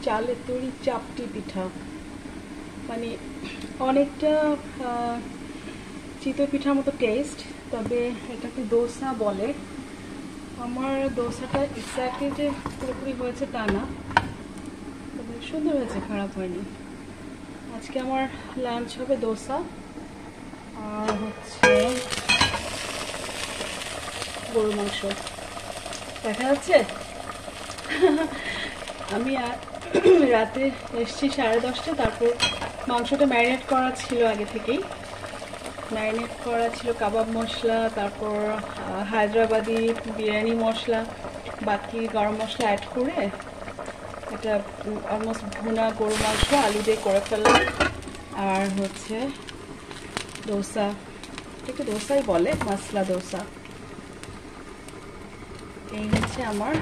চালের তৈরি চাপটি পিঠা, মানে অনেকটা চিতই পিঠার মতো টেস্ট, তবে এটাকে দোসা বলে। আমার দোসাটা এক্স্যাক্টলি যে পুরোপুরি হয়েছে তা না, তবে সুন্দর হয়েছে, খারাপ হয়নি। আজকে আমার লাঞ্চ হবে দোসা আর হচ্ছে গরুর মাংস। দেখা যাচ্ছে আমি রাতে এসছি 10:30, তারপর মাংসটা ম্যারিনেট করা ছিল আগে থেকেই। ম্যারিনেট করা ছিল কাবাব মশলা, তারপর হায়দ্রাবাদি বিরিয়ানি মশলা, বাকি গরম মশলা অ্যাড করে এটা অলমোস্ট ভুনা গরু মাংস আলু দিয়ে করে ফেললাম। আর হচ্ছে দোসা, এটাকে দোসাই বলে, মশলা দোসা। এই হচ্ছে আমার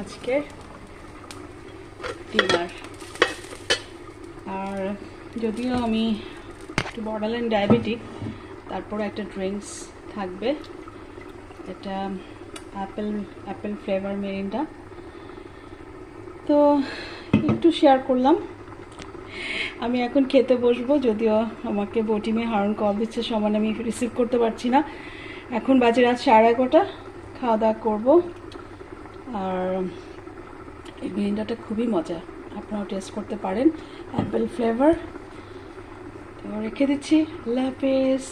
আজকের ডিনার। আর যদিও আমি একটু বর্ডারলাইন ডায়াবেটিক, তারপরে একটা ড্রিঙ্কস থাকবে, এটা অ্যাপেল ফ্লেভার মেরিন্ডা। তো একটু শেয়ার করলাম। আমি এখন খেতে বসবো, যদিও আমাকে বটিমে হারন কল দিচ্ছে, সমান আমি রিসিভ করতে পারছি না। এখন বাজে রাত 11:30, খাওয়া দাওয়া করবো। আর এই মেরিন্ডাটা খুবই মজা, আপনারাও টেস্ট করতে পারেন, অ্যাপেল ফ্লেভার। তো রেখে দিচ্ছি, আল্লাহ হাফেজ।